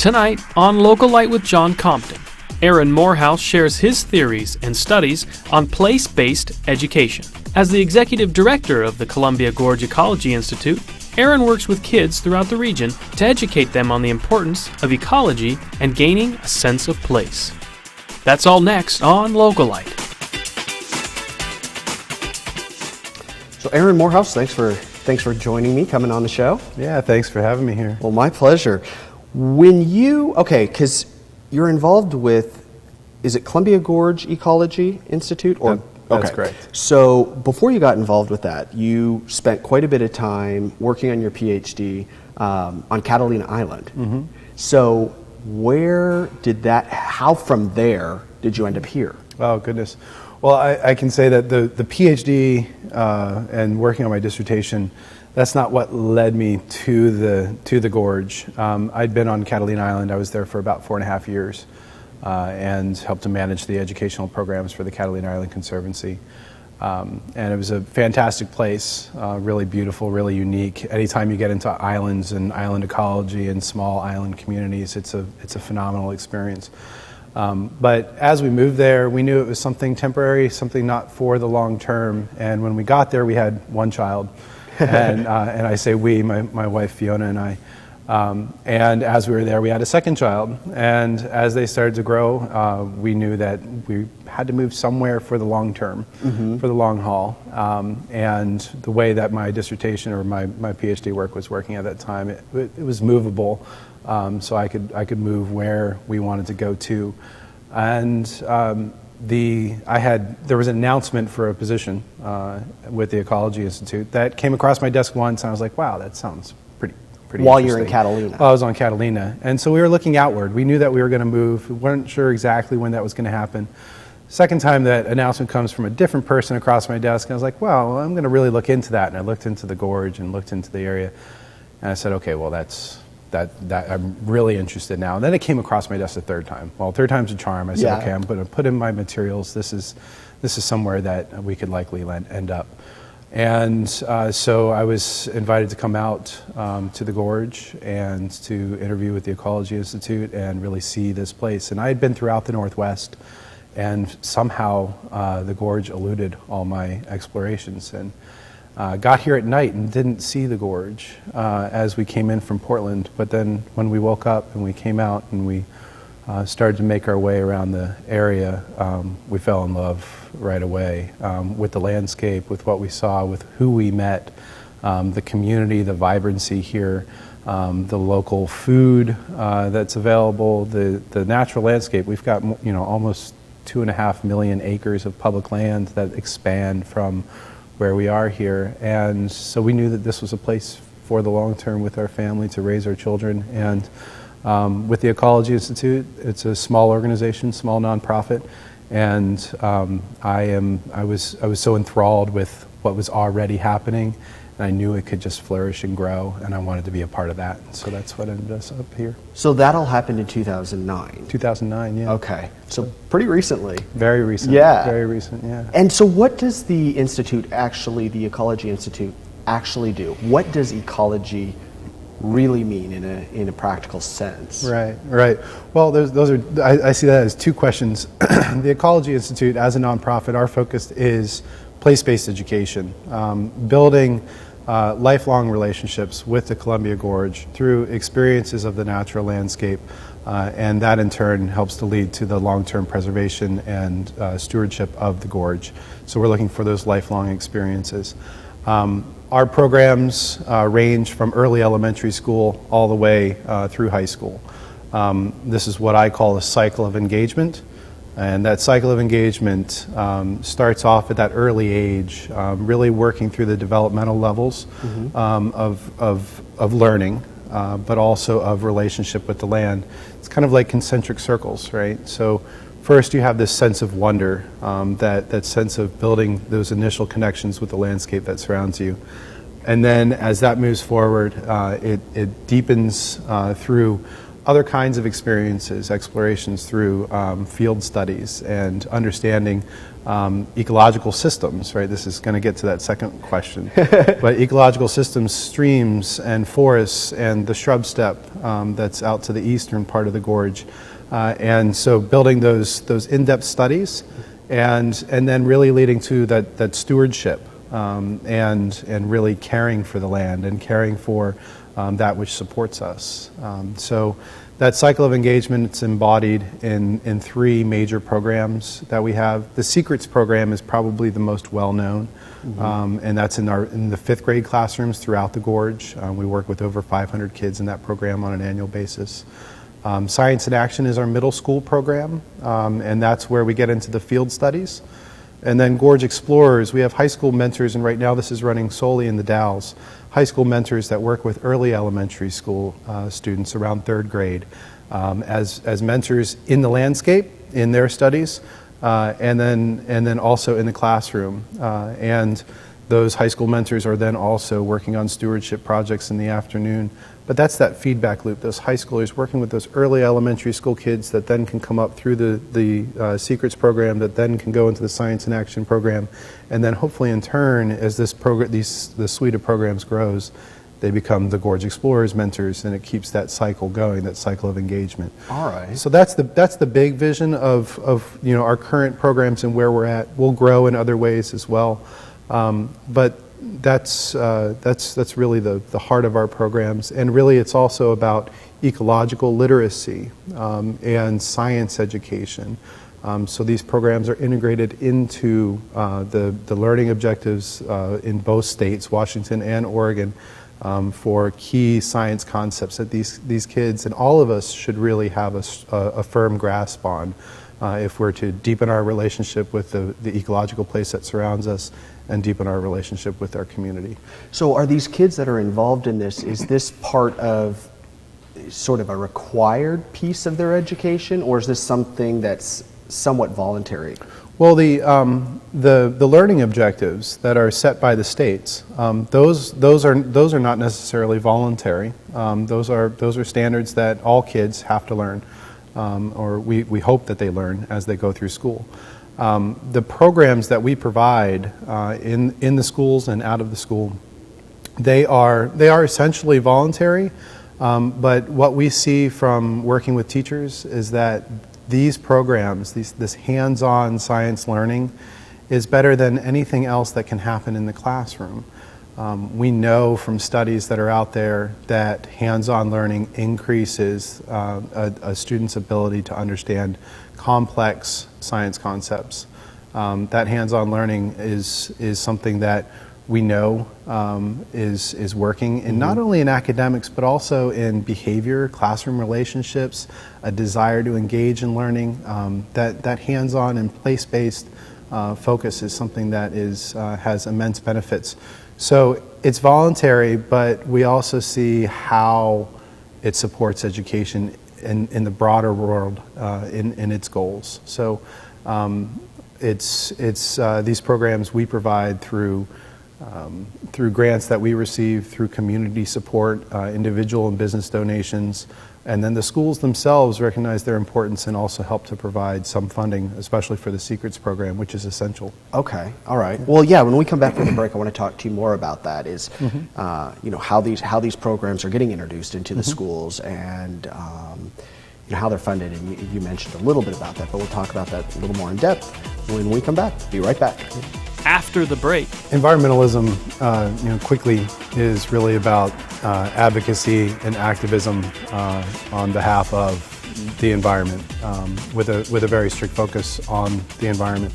Tonight on Localite with John Compton, Aaron Morehouse shares his theories and studies on place-based education. As the executive director of the Columbia Gorge Ecology Institute, Aaron works with kids throughout the region to educate them on the importance of ecology and gaining a sense of place. That's all next on Localite. So Aaron Morehouse, thanks for joining me, coming on the show. Yeah, thanks for having me here. Well, my pleasure. Because you're involved with, is it Columbia Gorge Ecology Institute? That's correct. So before you got involved with that, you spent quite a bit of time working on your PhD on Catalina Island. Mm-hmm. So how from there did you end up here? Oh, goodness. Well, I can say that the PhD and working on my dissertation, that's not what led me to the gorge. I'd been on Catalina Island. I was there for about 4.5 years and helped to manage the educational programs for the Catalina Island Conservancy. And it was a fantastic place, really beautiful, really unique. Anytime you get into islands and island ecology and small island communities, it's a phenomenal experience. But as we moved there, we knew it was something temporary, something not for the long term. And when we got there, we had one child. And I say we, my wife Fiona and I. And as we were there, we had a second child. And as they started to grow, we knew that we had to move somewhere for the long term, mm-hmm. for the long haul. And the way that my dissertation or my PhD work was working at that time, it was movable. So I could move where we wanted to go to. And there was an announcement for a position with the Ecology Institute that came across my desk once, and I was like, wow, that sounds pretty While interesting. You're in Catalina. I was on Catalina. And so we were looking outward. We knew that we were going to move. We weren't sure exactly when that was going to happen. Second time that announcement comes from a different person across my desk, and I was like, well, I'm going to really look into that. And I looked into the gorge and looked into the area, and I said, okay, well, that I'm really interested now. And then it came across my desk a third time. Well, third time's a charm. I said, okay, I'm going to put in my materials. This is somewhere that we could likely end up. And so I was invited to come out to the gorge and to interview with the Ecology Institute and really see this place. And I had been throughout the Northwest, and somehow the gorge eluded all my explorations. And got here at night and didn't see the gorge as we came in from Portland. But then when we woke up and we came out and we started to make our way around the area, we fell in love right away with the landscape, with what we saw, with who we met, the community, the vibrancy here, the local food that's available, the natural landscape. We've got almost 2.5 million acres of public land that expand from where we are here, and so we knew that this was a place for the long term with our family to raise our children. And with the Ecology Institute, it's a small organization, small nonprofit, and I was so enthralled with what was already happening, and I knew it could just flourish and grow, and I wanted to be a part of that. So that's what ended us up here. So that all happened in 2009? 2009, yeah. Okay, so pretty recently. Very recent. Yeah. Very recent, yeah. And so what does the Ecology Institute actually do? What does ecology really mean in a practical sense? Right. Well, I see that as two questions. The Ecology Institute, as a nonprofit, our focus is place-based education, building lifelong relationships with the Columbia Gorge through experiences of the natural landscape, and that in turn helps to lead to the long-term preservation and stewardship of the gorge. So we're looking for those lifelong experiences. Our programs range from early elementary school all the way through high school. This is what I call a cycle of engagement. And that cycle of engagement starts off at that early age, really working through the developmental levels of learning, but also of relationship with the land. It's kind of like concentric circles, right? So first you have this sense of wonder, that sense of building those initial connections with the landscape that surrounds you. And then as that moves forward, it deepens through other kinds of experiences, explorations through field studies and understanding ecological systems, right? This is going to get to that second question. But ecological systems, streams and forests and the shrub steppe that's out to the eastern part of the gorge. And so building those in-depth studies and then really leading to that stewardship and really caring for the land and caring for that which supports us. So that cycle of engagement, it's embodied in 3 major programs that we have. The Secrets program is probably the most well-known, and that's in the 5th grade classrooms throughout the gorge. We work with over 500 kids in that program on an annual basis. Science in Action is our middle school program, and that's where we get into the field studies. And then Gorge Explorers, we have high school mentors, and right now this is running solely in the Dalles. High school mentors that work with early elementary school students around 3rd grade as mentors in the landscape, in their studies, and then also in the classroom. And those high school mentors are then also working on stewardship projects in the afternoon. But that's that feedback loop, those high schoolers working with those early elementary school kids that then can come up through the Secrets program, that then can go into the Science in Action program, and then hopefully in turn, as this suite of programs grows, they become the Gorge Explorers mentors, and it keeps that cycle going, that cycle of engagement. All right. So that's the big vision of our current programs and where we're at. We'll grow in other ways as well, but that's really the heart of our programs, and really it's also about ecological literacy and science education. So these programs are integrated into the learning objectives in both states, Washington and Oregon, for key science concepts that these kids and all of us should really have a firm grasp on if we're to deepen our relationship with the ecological place that surrounds us and deepen our relationship with our community. So are these kids that are involved in this, is this part of sort of a required piece of their education, or is this something that's somewhat voluntary? Well, the learning objectives that are set by the states, those are not necessarily voluntary. Those are standards that all kids have to learn, or we hope that they learn as they go through school. The programs that we provide in the schools and out of the school, they are essentially voluntary, but what we see from working with teachers is that these programs, this hands-on science learning, is better than anything else that can happen in the classroom. We know from studies that are out there that hands-on learning increases a student's ability to understand complex science concepts. That hands-on learning is something that we know is working, and not only in academics but also in behavior, classroom relationships, a desire to engage in learning. That hands-on and place-based focus is something that has immense benefits. So it's voluntary, but we also see how it supports education in the broader world in its goals. So it's these programs we provide through grants that we receive, through community support, individual and business donations, and then the schools themselves recognize their importance and also help to provide some funding, especially for the Secrets program, which is essential. Okay, all right. Well, yeah, when we come back from the break, I want to talk to you more about that, is how these programs are getting introduced into the schools, and how they're funded, and you mentioned a little bit about that, but we'll talk about that a little more in depth when we come back. Be right back. After the break. Environmentalism, quickly is really about advocacy and activism on behalf of the environment, with a very strict focus on the environment.